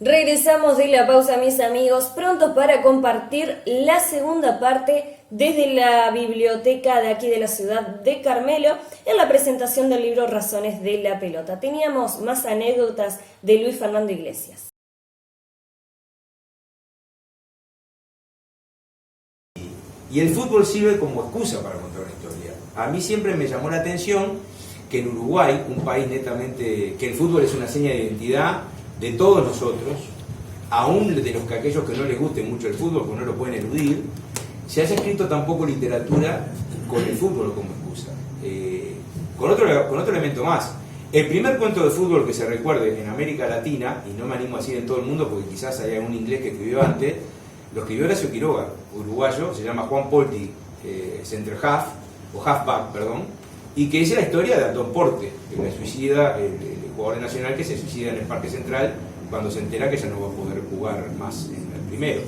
Regresamos de la pausa, mis amigos, prontos para compartir la segunda parte desde la biblioteca de aquí de la ciudad de Carmelo en la presentación del libro Razones de la Pelota. Teníamos más anécdotas de Luis Fernando Iglesias. Y el fútbol sirve como excusa para contar una historia. A mí siempre me llamó la atención que en Uruguay, un país netamente, que el fútbol es una seña de identidad de todos nosotros, aún de los que aquellos que no les guste mucho el fútbol, porque no lo pueden eludir, se haya escrito tan poco literatura con el fútbol como excusa. Con otro elemento más. El primer cuento de fútbol que se recuerde en América Latina, y no me animo a decir en todo el mundo porque quizás haya un inglés que escribió antes, lo escribió Horacio Quiroga, uruguayo, se llama Juan Polti, center half, o halfback, perdón, y que es la historia de Antón Porte, el suicida, el jugador nacional que se suicida en el Parque Central cuando se entera que ya no va a poder jugar más en el primero.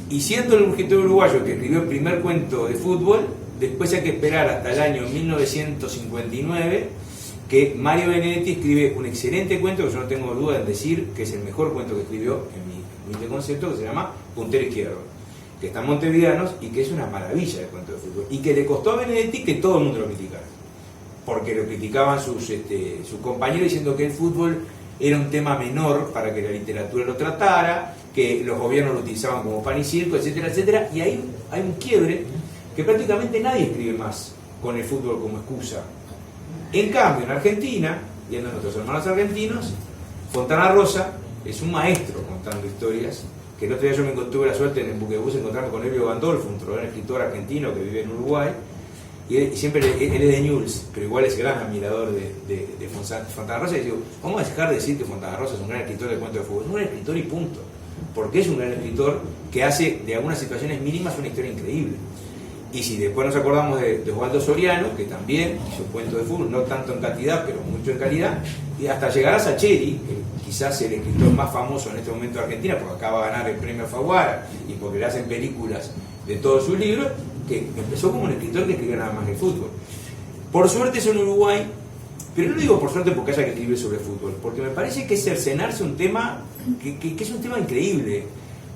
Y siendo el escritor uruguayo que escribió el primer cuento de fútbol, después hay que esperar hasta el año 1959 que Mario Benedetti escribe un excelente cuento que yo no tengo duda en decir que es el mejor cuento que escribió en mi humilde concepto, que se llama Puntero Izquierdo, que está en Montevideanos y que es una maravilla de cuento de fútbol, y que le costó a Benedetti que todo el mundo lo criticara, porque lo criticaban sus compañeros diciendo que el fútbol era un tema menor para que la literatura lo tratara, que los gobiernos lo utilizaban como pan y circo, etcétera, etcétera, y ahí hay un quiebre que prácticamente nadie escribe más con el fútbol como excusa. En cambio, en Argentina, viendo a nuestros hermanos argentinos, Fontana Rosa es un maestro contando historias, que el otro día yo tuve la suerte en el buquebús de encontrarme con Elvio Gandolfo, un trovador escritor argentino que vive en Uruguay, y siempre él es de Newell's, pero igual es gran admirador de Fontana Rosa, y digo, vamos a dejar de decir que Fontana Rosa es un gran escritor de cuentos de fútbol, es un gran escritor y punto, porque es un gran escritor que hace de algunas situaciones mínimas una historia increíble. Y si después nos acordamos de Osvaldo Soriano, que también hizo cuentos de fútbol, no tanto en cantidad, pero mucho en calidad, y hasta llegar a Sacheri, quizás el escritor más famoso en este momento de Argentina, porque acaba de ganar el premio Alfaguara y porque le hacen películas de todos sus libros, que empezó como un escritor que escribía nada más de fútbol. Por suerte es en Uruguay, pero no lo digo por suerte porque haya que escribir sobre fútbol, porque me parece que es cercenarse un tema que es un tema increíble.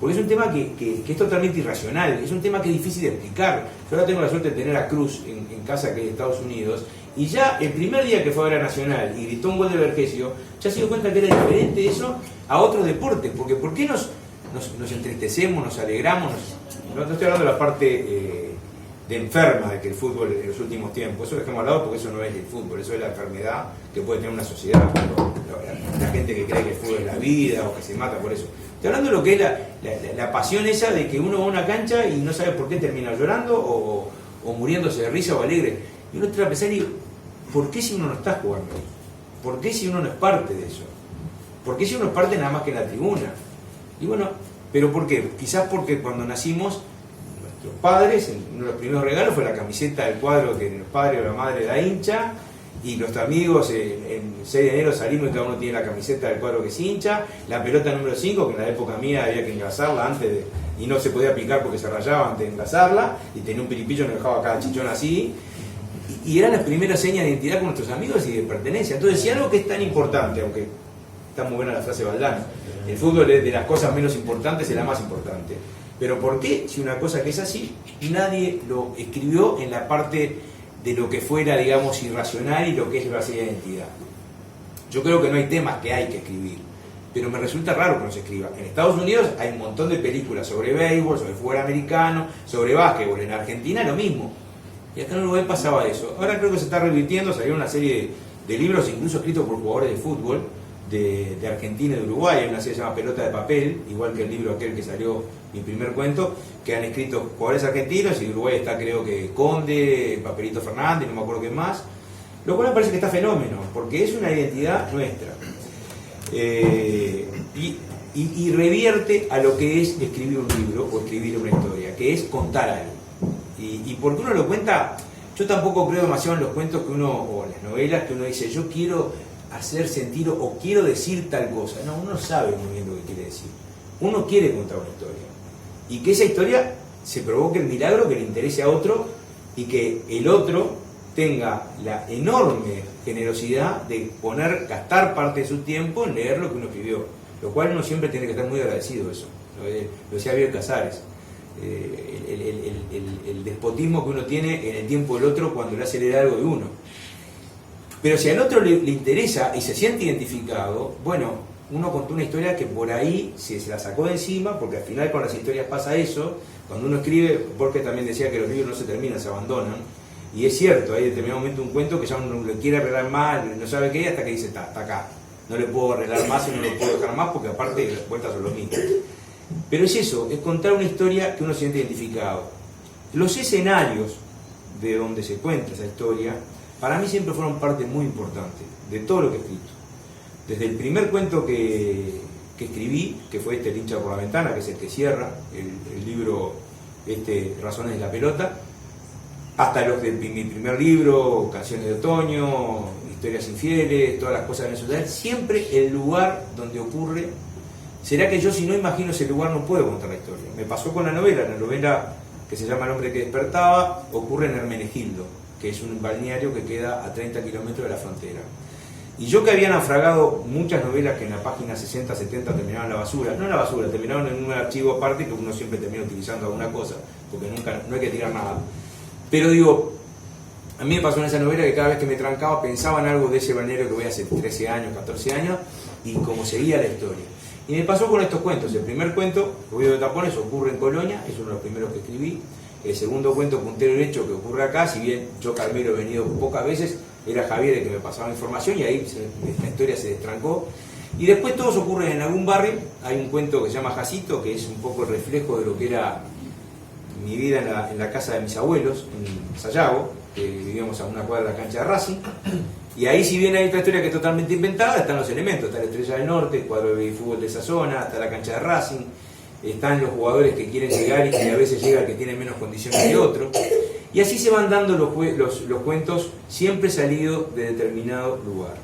Porque es un tema que es totalmente irracional, es un tema que es difícil de explicar. Yo ahora tengo la suerte de tener a Cruz en casa, que es de Estados Unidos, y ya el primer día que fue a ver a Nacional y gritó un gol de Vergesio, ya se dio cuenta que era diferente eso a otros deportes. Porque ¿por qué nos entristecemos, nos alegramos? No estoy hablando de la parte de enferma de que el fútbol en los últimos tiempos, eso lo dejamos al lado porque eso no es el fútbol, eso es la enfermedad que puede tener una sociedad. La gente que cree que el fútbol es la vida o que se mata por eso. Estoy hablando de lo que es la pasión esa de que uno va a una cancha y no sabe por qué termina llorando o muriéndose de risa o alegre. Y uno trata de pensar, y ¿por qué si uno no está jugando ahí? ¿Por qué si uno no es parte de eso? ¿Por qué si uno es parte nada más que en la tribuna? Y bueno, ¿pero por qué? Quizás porque cuando nacimos, nuestros padres, uno de los primeros regalos fue la camiseta del cuadro que el padre o la madre da hincha, y los amigos en 6 de enero salimos y cada uno tiene la camiseta del cuadro que es hincha, la pelota número 5, que en la época mía había que engasarla y no se podía picar porque se rayaba antes de engasarla, y tenía un piripillo que dejaba cada chichón así, y eran las primeras señas de identidad con nuestros amigos y de pertenencia. Entonces, si algo que es tan importante, aunque está muy buena la frase de Valdano, el fútbol es de las cosas menos importantes, es la más importante. Pero ¿por qué, si una cosa que es así, nadie lo escribió en la parte de lo que fuera, digamos, irracional y lo que es la seña de identidad? Yo creo que no hay temas que hay que escribir, pero me resulta raro que no se escriba. En Estados Unidos hay un montón de películas sobre béisbol, sobre fútbol americano, sobre básquetbol. En Argentina lo mismo. Y acá en Uruguay pasaba eso. Ahora creo que se está revirtiendo, salió una serie de libros, incluso escritos por jugadores de fútbol de Argentina y de Uruguay. Hay una serie que se llama Pelota de Papel, igual que el libro aquel que salió, mi primer cuento, que han escrito jugadores argentinos, y de Uruguay está creo que Conde, Papelito Fernández, no me acuerdo qué más, lo cual me parece que está fenómeno, porque es una identidad nuestra. Y revierte a lo que es escribir un libro o escribir una historia, que es contar algo. Y porque uno lo cuenta, yo tampoco creo demasiado en los cuentos que uno, o en las novelas que uno dice, yo quiero hacer sentir o quiero decir tal cosa. No, uno sabe muy bien lo que quiere decir. Uno quiere contar una historia. Y que esa historia se provoque el milagro que le interese a otro y que el otro tenga la enorme generosidad de gastar parte de su tiempo en leer lo que uno escribió. lo cual uno siempre tiene que estar muy agradecido de eso. Lo decía Bioy Casares, el despotismo que uno tiene en el tiempo del otro cuando le hace leer algo de uno. Pero si al otro le interesa y se siente identificado, bueno, uno contó una historia que por ahí se la sacó de encima, porque al final con las historias pasa eso. Cuando uno escribe, Borges también decía que los libros no se terminan, se abandonan. Y es cierto, hay en determinado momento un cuento que ya uno le quiere arreglar mal, no sabe qué, hasta que dice, está acá. No le puedo arreglar más y no lo puedo dejar más, porque aparte las vueltas son lo mismo. Pero es eso, es contar una historia que uno se siente identificado. Los escenarios de donde se cuenta esa historia, para mí siempre fueron parte muy importante de todo lo que he escrito. Desde el primer cuento que escribí, que fue El hincha por la ventana, que es el que cierra el libro Razones de la pelota, hasta los de mi primer libro, Canciones de otoño, Historias infieles, todas las cosas venezolanas, siempre el lugar donde ocurre. ¿Será que yo, si no imagino ese lugar, no puedo contar la historia? Me pasó con la novela que se llama El hombre que despertaba, ocurre en Hermenegildo, que es un balneario que queda a 30 kilómetros de la frontera. Y yo, que había naufragado muchas novelas que en la página 60, 70 terminaban en la basura, no en la basura, terminaron en un archivo aparte que uno siempre termina utilizando alguna cosa, porque nunca, no hay que tirar nada. Pero digo, a mí me pasó en esa novela que cada vez que me trancaba pensaba en algo de ese balneario que voy hace 13 años, 14 años, y cómo seguía la historia. Y me pasó con estos cuentos. El primer cuento, Ruido de Tapones, ocurre en Colonia, es uno de los primeros que escribí. El segundo cuento, Puntero Derecho, que ocurre acá, si bien yo, Carmelo, he venido pocas veces, era Javier el que me pasaba información y ahí la historia se destrancó. Y después todos ocurren en algún barrio. Hay un cuento que se llama Jacito, que es un poco el reflejo de lo que era mi vida en la casa de mis abuelos, en Sayago, que vivíamos a una cuadra de la cancha de Racing. Y ahí, si bien hay otra historia que es totalmente inventada, están los elementos. Está la Estrella del Norte, el cuadro de fútbol de esa zona, está la cancha de Racing, están los jugadores que quieren llegar y que a veces llega el que tiene menos condiciones que otro. Y así se van dando los cuentos, siempre salidos de determinado lugar.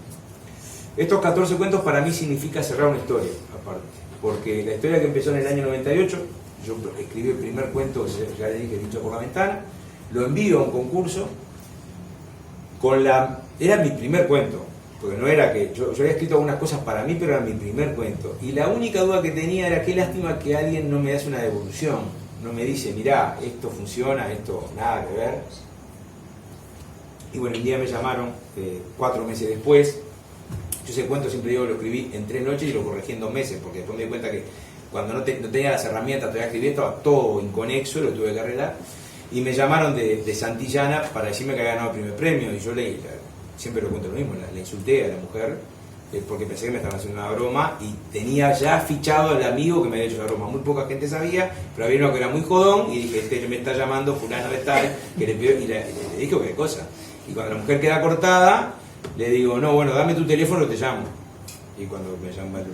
Estos 14 cuentos para mí significa cerrar una historia, aparte. Porque la historia que empezó en el año 98, yo escribí el primer cuento, ya le dije, El hincha por la ventana, lo envío a un concurso, era mi primer cuento, porque no era que, yo había escrito algunas cosas para mí, pero era mi primer cuento. Y la única duda que tenía era qué lástima que alguien no me hace una devolución, no me dice, mirá, esto funciona, esto nada que ver. Y bueno, un día me llamaron, 4 meses después. Yo ese cuento, siempre digo, lo escribí en 3 noches y lo corregí en 2 meses, porque después me di cuenta que cuando no tenía las herramientas todavía escribir, estaba todo inconexo, lo tuve que arreglar. Y me llamaron de Santillana para decirme que había ganado el primer premio, y yo siempre lo cuento lo mismo, la insulté a la mujer, porque pensé que me estaban haciendo una broma, y tenía ya fichado al amigo que me había hecho la broma. Muy poca gente sabía, pero había uno que era muy jodón, y dije, me está llamando fulano de tal, que le pidió, y le dije qué cosa. Y cuando la mujer queda cortada, le digo, no, bueno, dame tu teléfono y te llamo. Y cuando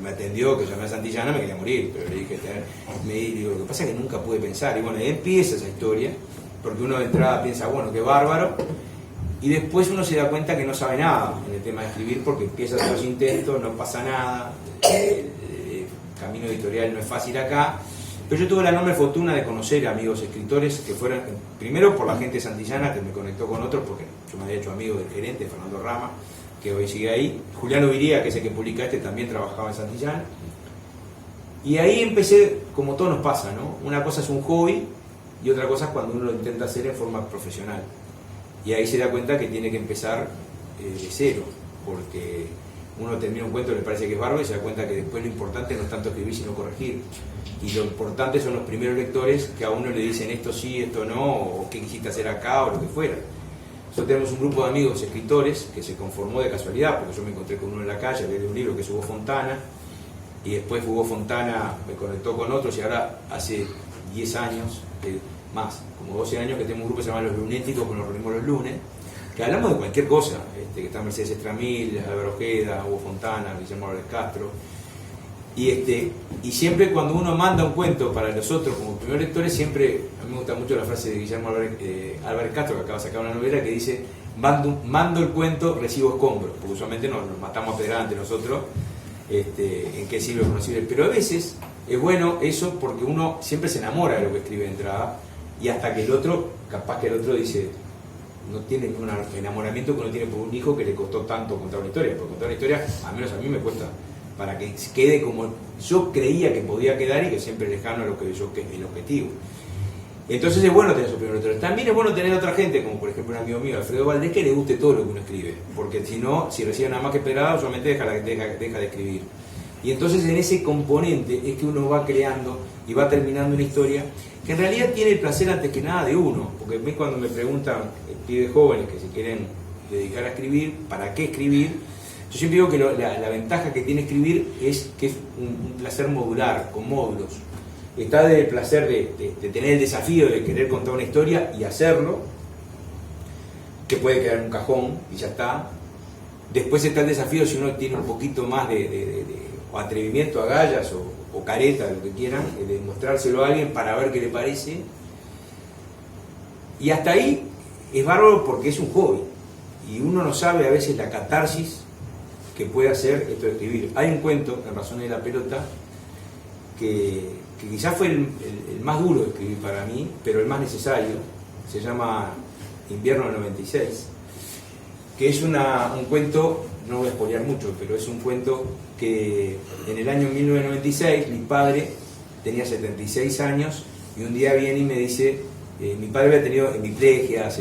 me atendió, que llamé a Santillana, me quería morir, pero le dije, digo, lo que pasa es que nunca pude pensar. Y bueno, ahí empieza esa historia, porque uno de entrada piensa, bueno, qué bárbaro, y después uno se da cuenta que no sabe nada en el tema de escribir, porque empieza los intentos, no pasa nada, el camino editorial no es fácil acá. Pero yo tuve la enorme fortuna de conocer amigos escritores que fueron, primero por la gente de Santillana, que me conectó con otros, porque yo me había hecho amigo del gerente, Fernando Rama, que hoy sigue ahí. Juliano Viría, que es el que publica también trabajaba en Santillana. Y ahí empecé, como todo nos pasa, ¿no? Una cosa es un hobby y otra cosa es cuando uno lo intenta hacer en forma profesional. Y ahí se da cuenta que tiene que empezar de cero, porque uno termina un cuento, le parece que es bárbaro, y se da cuenta que después lo importante no es tanto escribir, sino corregir. Y lo importante son los primeros lectores que a uno le dicen esto sí, esto no, o qué quisiste hacer acá, o lo que fuera. Nosotros tenemos un grupo de amigos escritores que se conformó de casualidad, porque yo me encontré con uno en la calle, había leído un libro que es Hugo Fontana, y después Hugo Fontana me conectó con otros, y ahora hace 10 años, más, como 12 años, que tenemos un grupo que se llama Los Lunéticos, que nos reunimos los lunes, que hablamos de cualquier cosa, que está Mercedes Estramil, Álvaro Ojeda, Hugo Fontana, Guillermo Álvarez Castro, y siempre cuando uno manda un cuento para los otros como primeros lectores, siempre, a mí me gusta mucho la frase de Guillermo Álvarez Castro, que acaba de sacar una novela, que dice, mando el cuento, recibo escombros, porque usualmente nos matamos a pedrar ante nosotros, en qué sirve o no sirve, pero a veces es bueno eso, porque uno siempre se enamora de lo que escribe de entrada, y hasta que el otro, capaz que el otro dice, no tiene un enamoramiento que uno tiene por un hijo que le costó tanto contar una historia, porque contar una historia, al menos a mí me cuesta para que quede como yo creía que podía quedar y que siempre lejano a lo que yo que es el objetivo. Entonces es bueno tener esos primeros lectores. También es bueno tener otra gente, como por ejemplo un amigo mío, Alfredo Valdés, que le guste todo lo que uno escribe, porque si no, si recibe nada más que esperada, solamente deja de escribir. Y entonces en ese componente es que uno va creando y va terminando una historia que en realidad tiene el placer antes que nada de uno, porque a mí cuando me preguntan pibes jóvenes que se quieren dedicar a escribir, ¿para qué escribir? Yo siempre digo que la ventaja que tiene escribir es que es un placer modular, con módulos. Está del placer de tener el desafío de querer contar una historia y hacerlo, que puede quedar en un cajón y ya está. Después está el desafío si uno tiene un poquito más de atrevimiento, agallas o careta, lo que quieran, de mostrárselo a alguien para ver qué le parece. Y hasta ahí es bárbaro porque es un hobby y uno no sabe a veces la catarsis que puede hacer esto de escribir. Hay un cuento, en Razones de la Pelota, que quizás fue el más duro de escribir para mí, pero el más necesario. Se llama Invierno del 96, que es un cuento, no voy a spoilear mucho, pero es un cuento que en el año 1996 mi padre tenía 76 años y un día viene y me dice, mi padre había tenido hemiplegias,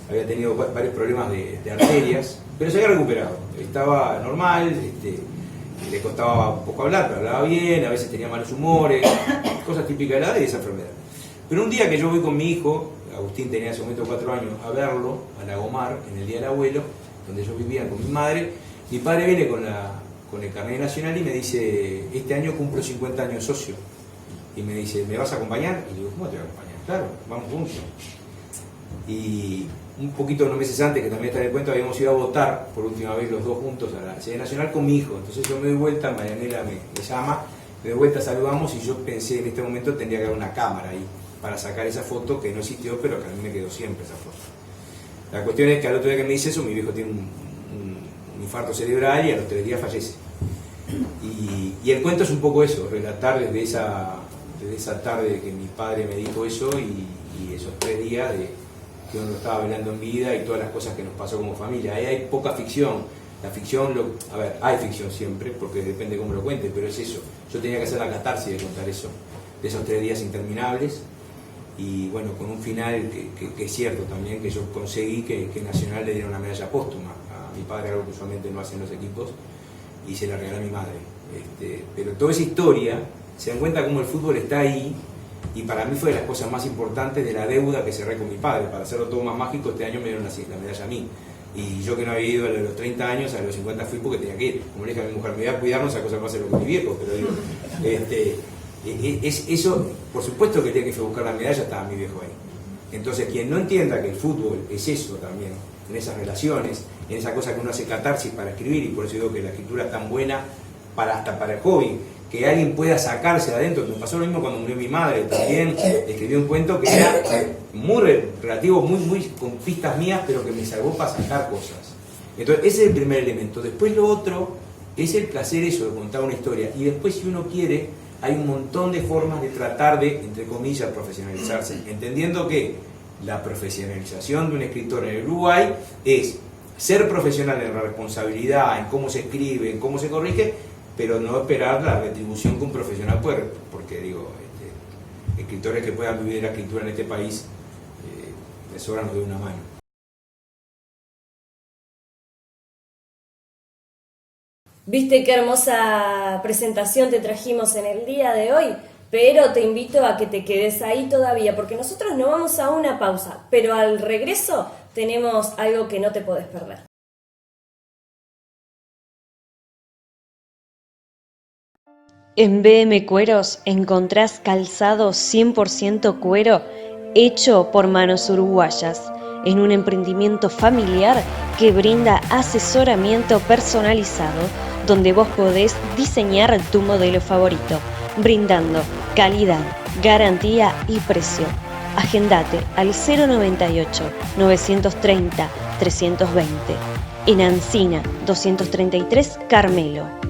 había tenido varios problemas de arterias, pero se había recuperado, estaba normal, le costaba un poco hablar, pero hablaba bien, a veces tenía malos humores, cosas típicas de la edad y de esa enfermedad. Pero un día que yo voy con mi hijo, Agustín tenía en ese momento 4 años, a verlo, a Lagomar, en el Día del Abuelo, donde yo vivía con mi madre, mi padre viene con el carnet nacional y me dice, este año cumplo 50 años socio. Y me dice, ¿me vas a acompañar? Y le digo, ¿cómo te voy a acompañar? Claro, vamos juntos. Y un poquito, unos meses antes, que también está en el cuento, habíamos ido a votar por última vez los dos juntos a la sede nacional con mi hijo. Entonces yo me doy vuelta, Marianela me llama, me doy vuelta, saludamos y yo pensé en este momento tendría que haber una cámara ahí para sacar esa foto que no existió, pero que a mí me quedó siempre esa foto. La cuestión es que al otro día que me dice eso, mi viejo tiene un infarto cerebral y a los 3 días fallece. Y el cuento es un poco eso, relatar desde esa tarde que mi padre me dijo eso y esos 3 días de que uno lo estaba velando en vida y todas las cosas que nos pasó como familia. Ahí hay poca ficción. La ficción, a ver, hay ficción siempre, porque depende cómo lo cuente, pero es eso. Yo tenía que hacer la catarsis de contar eso, de esos 3 días interminables, y bueno, con un final que es cierto también, que yo conseguí que Nacional le diera una medalla póstuma a mi padre, algo que usualmente no hacen los equipos, y se la regalé a mi madre. Pero toda esa historia, se dan cuenta cómo el fútbol está ahí, y para mí fue de las cosas más importantes de la deuda que cerré con mi padre. Para hacerlo todo más mágico, este año me dieron la medalla a mí. Y yo que no había ido a los 30 años, a los 50 fui porque tenía que ir. Como le dije a mi mujer, me voy a cuidar, no esa cosa pasa lo que mi viejo, pero digo, eso, por supuesto que tenía que fue buscar la medalla, estaba mi viejo ahí. Entonces, quien no entienda que el fútbol es eso también, en esas relaciones, en esa cosa que uno hace catarsis para escribir, y por eso digo que la escritura es tan buena hasta para el hobby, que alguien pueda sacarse de adentro. Me pasó lo mismo cuando murió mi madre, también escribí un cuento que era muy relativo, muy con pistas mías, pero que me salvó para sacar cosas. Entonces ese es el primer elemento. Después lo otro es el placer eso de contar una historia, y después si uno quiere hay un montón de formas de tratar de, entre comillas, profesionalizarse, entendiendo que la profesionalización de un escritor en el Uruguay es ser profesional en la responsabilidad, en cómo se escribe, en cómo se corrige, pero no esperar la retribución que un profesional puede, porque digo, escritores que puedan vivir la escritura en este país, les sobran de una mano. ¿Viste qué hermosa presentación te trajimos en el día de hoy? Pero te invito a que te quedes ahí todavía, porque nosotros nos vamos a una pausa, pero al regreso tenemos algo que no te podés perder. En BM Cueros encontrás calzado 100% cuero hecho por manos uruguayas, en un emprendimiento familiar que brinda asesoramiento personalizado, donde vos podés diseñar tu modelo favorito, brindando calidad, garantía y precio. Agendate al 098-930-320, en Ancina 233 Carmelo.